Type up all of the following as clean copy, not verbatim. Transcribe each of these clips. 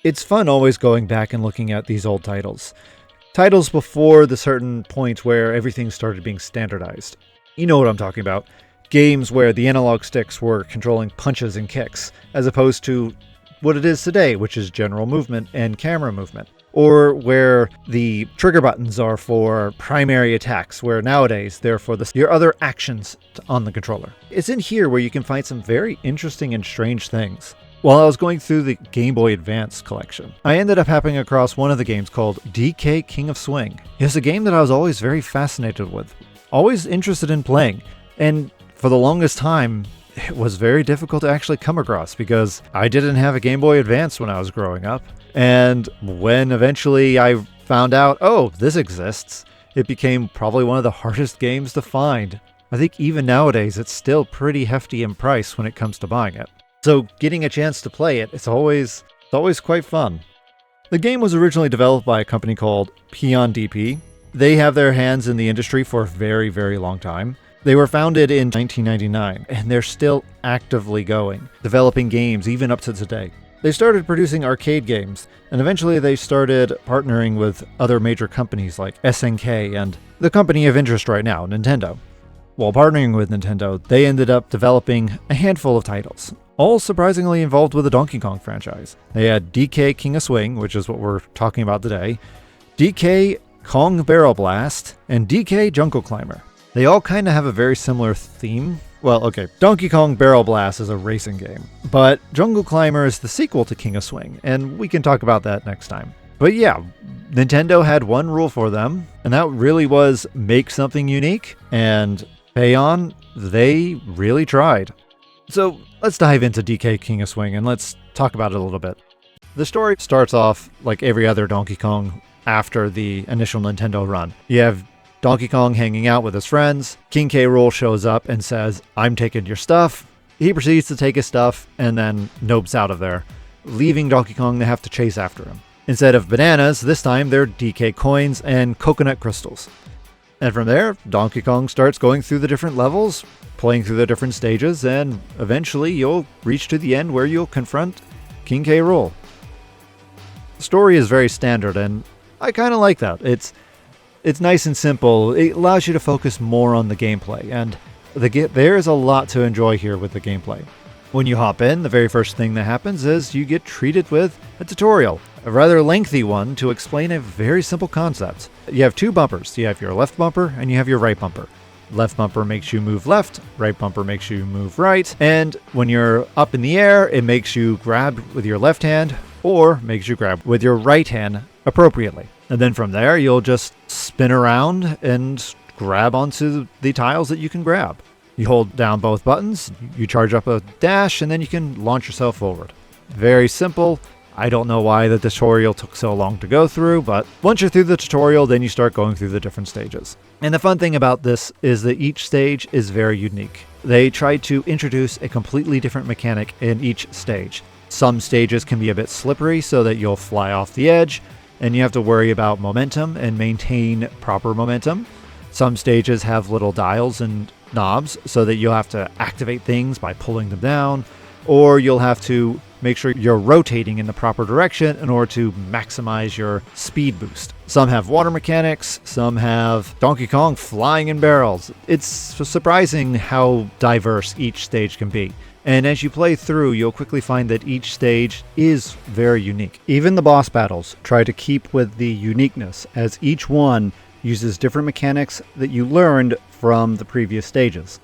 It's fun always going back and looking at these old titles. Titles before the certain point where everything started being standardized. You know what I'm talking about. Games where the analog sticks were controlling punches and kicks, as opposed to what it is today, which is general movement and camera movement. Or where the trigger buttons are for primary attacks, where nowadays they're for your other actions on the controller. It's in here where you can find some very interesting and strange things. While I was going through the Game Boy Advance collection, I ended up happening across one of the games called DK King of Swing. It's a game that I was always very fascinated with, always interested in playing, and for the longest time, it was very difficult to actually come across because I didn't have a Game Boy Advance when I was growing up. And when eventually I found out, oh, this exists, it became probably one of the hardest games to find. I think even nowadays, it's still pretty hefty in price when it comes to buying it. So getting a chance to play it, it's always quite fun. The game was originally developed by a company called Paon DP. They have their hands in the industry for a very, very long time. They were founded in 1999, and they're still actively going, developing games even up to today. They started producing arcade games, and eventually they started partnering with other major companies like SNK and the company of interest right now, Nintendo. While partnering with Nintendo, they ended up developing a handful of titles, all surprisingly involved with the Donkey Kong franchise. They had DK King of Swing, which is what we're talking about today, DK Kong Barrel Blast, and DK Jungle Climber. They all kind of have a very similar theme. Well, okay, Donkey Kong Barrel Blast is a racing game, but Jungle Climber is the sequel to King of Swing, and we can talk about that next time. But yeah, Nintendo had one rule for them, and that really was make something unique, and Paon, they really tried. So let's dive into DK King of Swing and let's talk about it a little bit. The story starts off like every other Donkey Kong after the initial Nintendo run. You have Donkey Kong hanging out with his friends. King K. Rool shows up and says, "I'm taking your stuff." He proceeds to take his stuff and then nopes out of there, leaving Donkey Kong to have to chase after him. Instead of bananas, this time they're DK coins and coconut crystals. And from there, Donkey Kong starts going through the different levels, playing through the different stages, and eventually you'll reach to the end where you'll confront King K. Rool. The story is very standard, and I kind of like that. It's nice and simple. It allows you to focus more on the gameplay, and there is a lot to enjoy here with the gameplay. When you hop in, the very first thing that happens is you get treated with a tutorial, a rather lengthy one to explain a very simple concept. You have two bumpers. You have your left bumper and you have your right bumper. Left bumper makes you move left, right bumper makes you move right, and when you're up in the air, it makes you grab with your left hand or makes you grab with your right hand appropriately. And then from there, you'll just spin around and grab onto the tiles that you can grab. You hold down both buttons, you charge up a dash, and then you can launch yourself forward. Very simple. I don't know why the tutorial took so long to go through, but once you're through the tutorial, then you start going through the different stages. And the fun thing about this is that each stage is very unique. They tried to introduce a completely different mechanic in each stage. Some stages can be a bit slippery so that you'll fly off the edge, and you have to worry about momentum and maintain proper momentum. Some stages have little dials and knobs so that you'll have to activate things by pulling them down, or you'll have to make sure you're rotating in the proper direction in order to maximize your speed boost. Some have water mechanics, some have Donkey Kong flying in barrels. It's surprising how diverse each stage can be. And as you play through, you'll quickly find that each stage is very unique. Even the boss battles try to keep with the uniqueness, as each one uses different mechanics that you learned from the previous stages.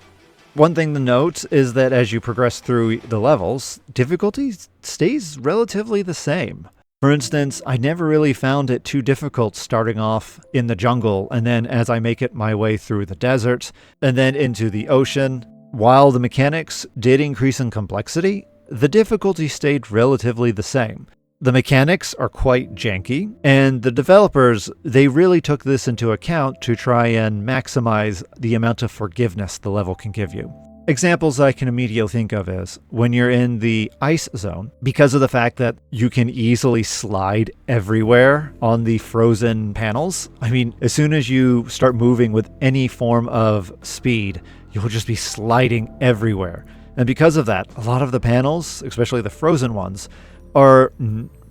One thing to note is that as you progress through the levels, difficulty stays relatively the same. For instance, I never really found it too difficult starting off in the jungle, and then as I make it my way through the desert, and then into the ocean. While the mechanics did increase in complexity, the difficulty stayed relatively the same. The mechanics are quite janky, and the developers, they really took this into account to try and maximize the amount of forgiveness the level can give you. Examples I can immediately think of is when you're in the ice zone, because of the fact that you can easily slide everywhere on the frozen panels. I mean, as soon as you start moving with any form of speed, you'll just be sliding everywhere. And because of that, a lot of the panels, especially the frozen ones, are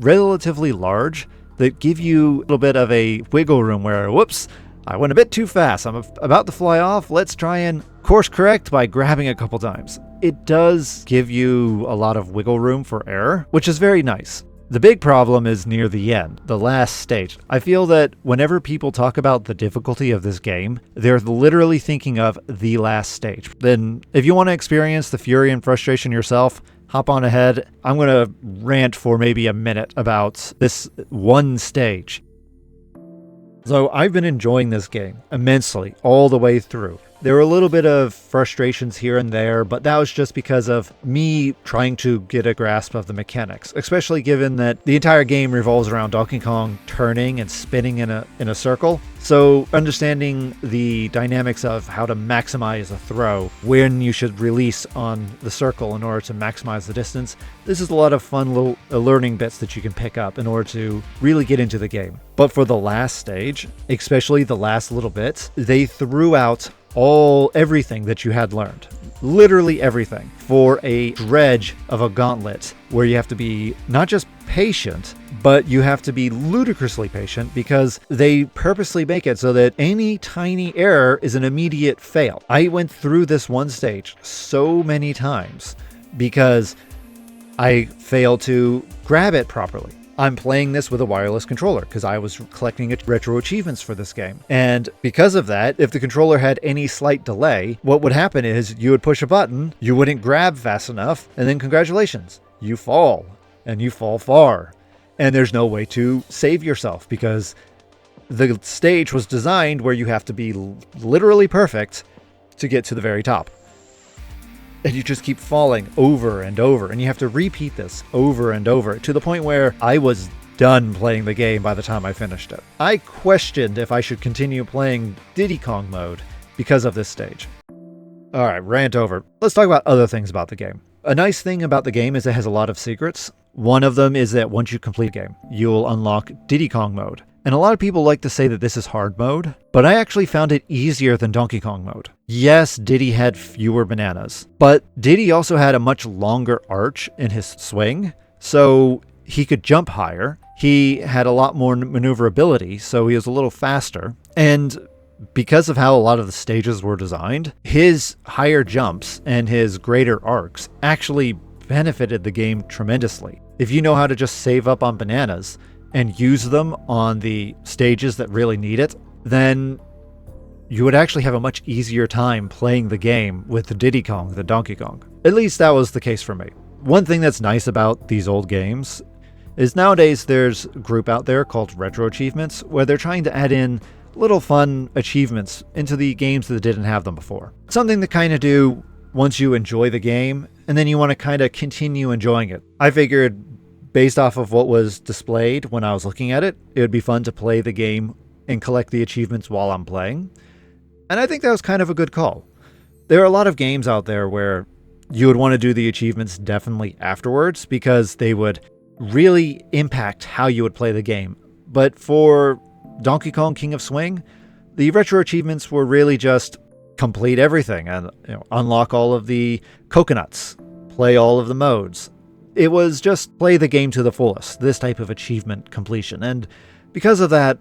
relatively large that give you a little bit of a wiggle room where, whoops, I went a bit too fast. I'm about to fly off. Let's try and course correct by grabbing a couple times. It does give you a lot of wiggle room for error, which is very nice. The big problem is near the end, the last stage. I feel that whenever people talk about the difficulty of this game, they're literally thinking of the last stage. Then if you want to experience the fury and frustration yourself, hop on ahead. I'm going to rant for maybe a minute about this one stage. So I've been enjoying this game immensely all the way through. There were a little bit of frustrations here and there, but that was just because of me trying to get a grasp of the mechanics, especially given that the entire game revolves around Donkey Kong turning and spinning in a circle. So understanding the dynamics of how to maximize a throw, when you should release on the circle in order to maximize the distance, this is a lot of fun little learning bits that you can pick up in order to really get into the game. But for the last stage, especially the last little bits, they threw out everything that you had learned. Literally everything. For a dredge of a gauntlet where you have to be not just patient, but you have to be ludicrously patient because they purposely make it so that any tiny error is an immediate fail. I went through this one stage so many times because I failed to grab it properly. I'm playing this with a wireless controller because I was collecting retro achievements for this game. And because of that, if the controller had any slight delay, what would happen is you would push a button, you wouldn't grab fast enough, and then congratulations, you fall, and you fall far. And there's no way to save yourself because the stage was designed where you have to be literally perfect to get to the very top. And you just keep falling over and over, and you have to repeat this over and over to the point where I was done playing the game by the time I finished it. I questioned if I should continue playing Diddy Kong mode because of this stage. Alright, rant over. Let's talk about other things about the game. A nice thing about the game is it has a lot of secrets. One of them is that once you complete the game, you'll unlock Diddy Kong mode. And a lot of people like to say that this is hard mode, but I actually found it easier than Donkey Kong mode. Yes, Diddy had fewer bananas, but Diddy also had a much longer arch in his swing, so he could jump higher. He had a lot more maneuverability, so he was a little faster. And because of how a lot of the stages were designed, his higher jumps and his greater arcs actually benefited the game tremendously. If you know how to just save up on bananas and use them on the stages that really need it, then you would actually have a much easier time playing the game with the Diddy Kong than Donkey Kong. At least that was the case for me. One thing that's nice about these old games is nowadays there's a group out there called Retroachivements where they're trying to add in little fun achievements into the games that didn't have them before. Something to kind of do once you enjoy the game and then you want to kind of continue enjoying it. I figured based off of what was displayed when I was looking at it, it would be fun to play the game and collect the achievements while I'm playing. And I think that was kind of a good call. There are a lot of games out there where you would want to do the achievements definitely afterwards because they would really impact how you would play the game. But for Donkey Kong King of Swing, the retro achievements were really just complete everything and unlock all of the coconuts, play all of the modes. It was just play the game to the fullest, this type of achievement completion. And because of that,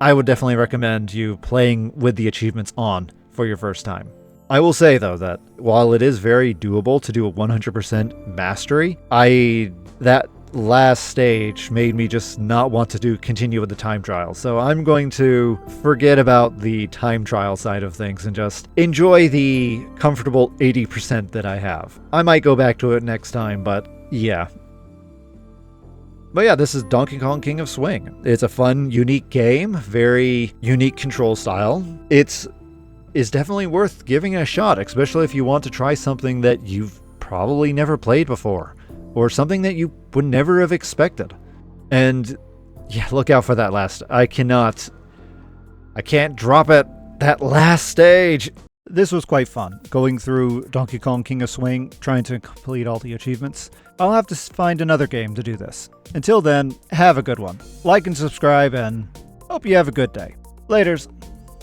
I would definitely recommend you playing with the achievements on for your first time. I will say, though, that while it is very doable to do a 100% mastery, that last stage made me just not want to continue with the time trial. So I'm going to forget about the time trial side of things and just enjoy the comfortable 80% that I have. I might go back to it next time, but yeah. But yeah, this is Donkey Kong King of Swing. It's a fun, unique game, very unique control style. It's definitely worth giving it a shot, especially if you want to try something that you've probably never played before, or something that you would never have expected. And yeah, look out for that last. I can't drop it. That last stage. This was quite fun, going through Donkey Kong King of Swing, trying to complete all the achievements. I'll have to find another game to do this. Until then, have a good one. Like and subscribe, and hope you have a good day. Laters.